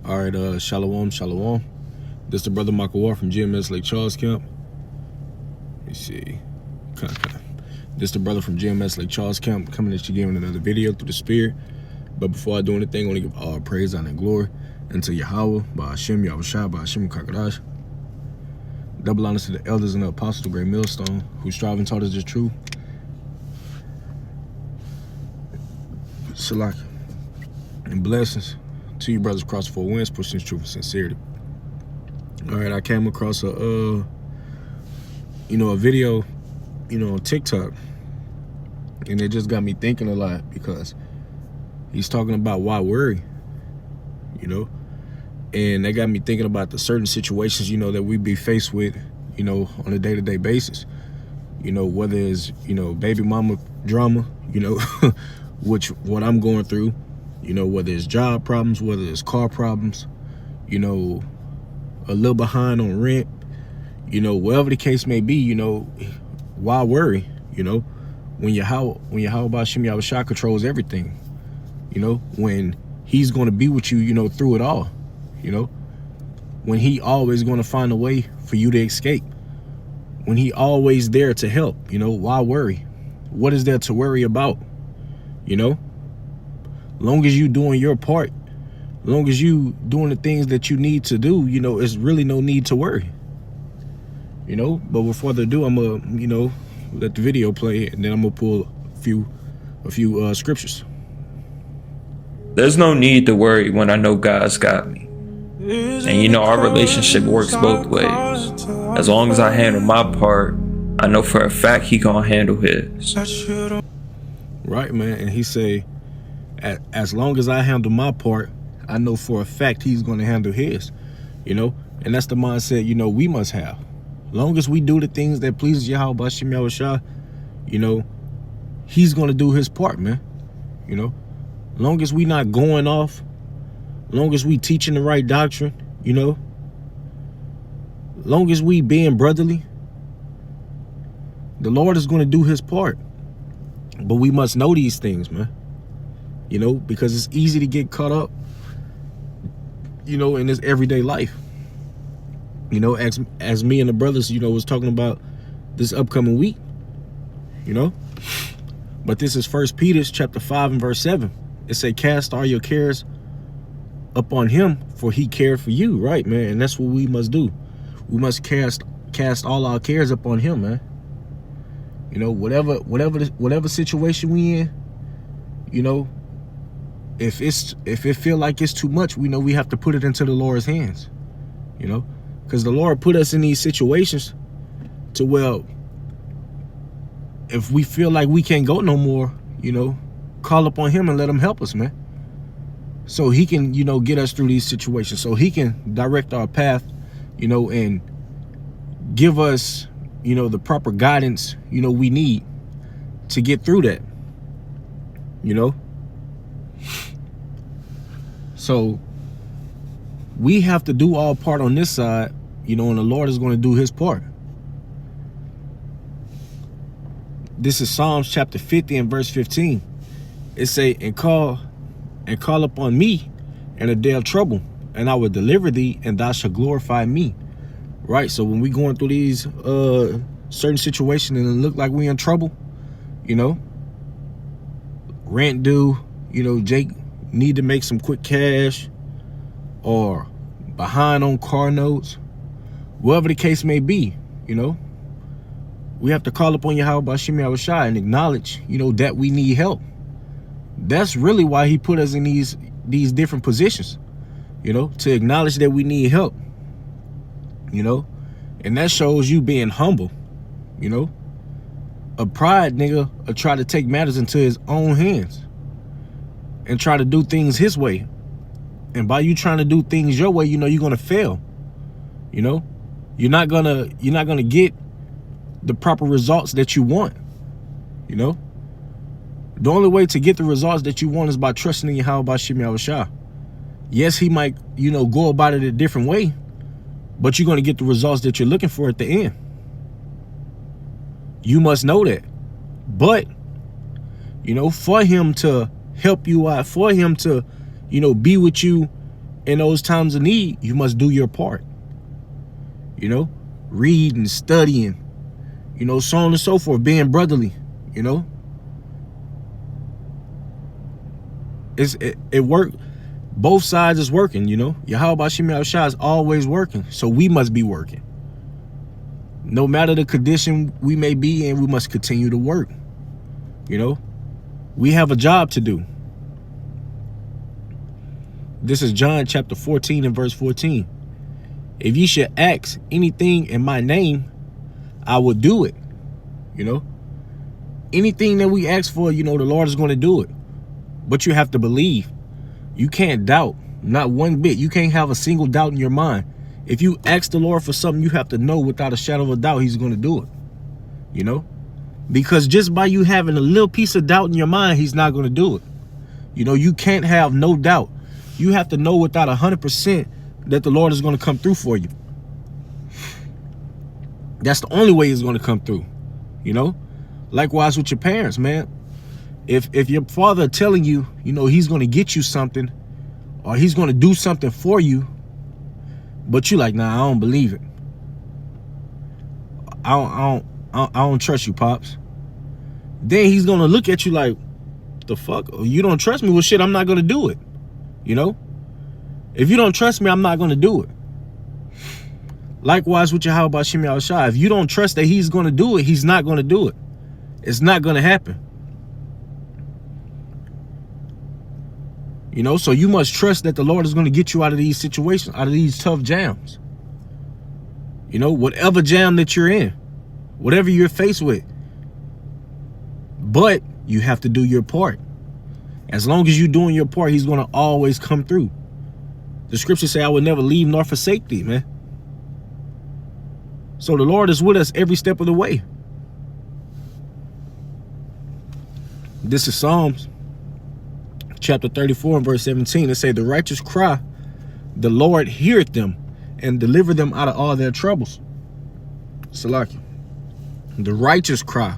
All right, shalom, shalom. This is the brother Michael Ward from GMS Lake Charles Camp. Let me see. This is the brother from GMS Lake Charles Camp coming at you giving another video through the Spirit. But before I do anything, I want to give all praise, honor, and glory unto Yahweh, by Hashem, Yahushua, by Hashem, Kakadash. Double honors to the elders and the apostles, the great millstone, who strive and taught us the truth. Shalak. And blessings to you brothers across the four winds, pushing this truth with sincerity. All right, I came across a video, on TikTok, and it just got me thinking a lot, because he's talking about why worry, and that got me thinking about the certain situations, that we be faced with, on a day-to-day basis, whether it's, baby mama drama, which what I'm going through, whether it's job problems, whether it's car problems, a little behind on rent, whatever the case may be, why worry, when Yahweh B'Shem Yahushua controls everything, when he's going to be with you, through it all, when he always going to find a way for you to escape, when he always there to help, why worry? What is there to worry about? Long as you doing your part, long as you doing the things that you need to do, it's really no need to worry. But with further ado, I'm gonna, let the video play, and then I'm gonna pull a few scriptures. There's no need to worry when I know God's got me. And our relationship works both ways. As long as I handle my part, I know for a fact he gonna handle his. Right, man. And he say, as long as I handle my part, I know for a fact he's gonna handle his. And that's the mindset, we must have. Long as we do the things that pleases Yahweh B'Shem Yahushua, he's gonna do his part, man. Long as we not going off, long as we teaching the right doctrine, long as we being brotherly, the Lord is gonna do his part. But we must know these things, man. Because it's easy to get caught up, in this everyday life. As me and the brothers, was talking about this upcoming week, But this is 1 Peter chapter 5 and verse 7. It say, cast all your cares upon him, for he cared for you, right, man? And that's what we must do. We must cast all our cares upon him, man. Whatever situation we in, if it feel like it's too much, we know we have to put it into the Lord's hands, because the Lord put us in these situations to, well, if we feel like we can't go no more, call upon him and let him help us, man. So he can, get us through these situations, so he can direct our path, and give us, the proper guidance, we need to get through that, So we have to do our part on this side, and the Lord is going to do his part. This is Psalms chapter 50 and verse 15. It say, and call upon me in a day of trouble, and I will deliver thee, and thou shalt glorify me. Right? So when we going through these certain situations and it look like we in trouble, rent due, Jake need to make some quick cash, or behind on car notes, whatever the case may be, we have to call upon Yahweh B'Shem Yahushua and acknowledge, that we need help. That's really why he put us in these different positions, to acknowledge that we need help, and that shows you being humble, A pride nigga will try to take matters into his own hands and try to do things his way. And by you trying to do things your way, you're gonna fail. You're not gonna get the proper results that you want. The only way to get the results that you want is by trusting in Yahweh B'Shem Yahushua. Yes, he might, go about it a different way, but you're gonna get the results that you're looking for at the end. You must know that. But, for him to help you out, for him to, be with you in those times of need, you must do your part. You know, read and studying, you know, so on and so forth, being brotherly, you know. It worked. Both sides is working, you know. Yahweh Shem Yahushua is always working. So we must be working. No matter the condition we may be in, we must continue to work. You know, we have a job to do. This is John chapter 14 and verse 14. If ye should ask anything in my name, I will do it. You know, anything that we ask for, you know, the Lord is going to do it. But you have to believe. You can't doubt, not one bit. You can't have a single doubt in your mind. If you ask the Lord for something, you have to know without a shadow of a doubt he's going to do it. You know, because just by you having a little piece of doubt in your mind, he's not going to do it. You know, you can't have no doubt. You have to know without 100% that the Lord is going to come through for you. That's the only way he's going to come through. You know, likewise with your parents, man. If your father telling you, you know, he's going to get you something or he's going to do something for you, but you like, nah, I don't believe it. I don't trust you, Pops. Then he's going to look at you like, the fuck? You don't trust me? Well, shit, I'm not going to do it. You know, if you don't trust me, I'm not going to do it. Likewise with your Yahweh Shem Yahushua. If you don't trust that he's going to do it, he's not going to do it. It's not going to happen. You know, so you must trust that the Lord is going to get you out of these situations, out of these tough jams. You know, whatever jam that you're in, whatever you're faced with. But you have to do your part. As long as you're doing your part, he's going to always come through. The scriptures say, I will never leave nor forsake thee, man. So the Lord is with us every step of the way. This is Psalms chapter 34 and verse 17. It say, the righteous cry, the Lord heareth them and deliver them out of all their troubles. Salaki. The righteous cry,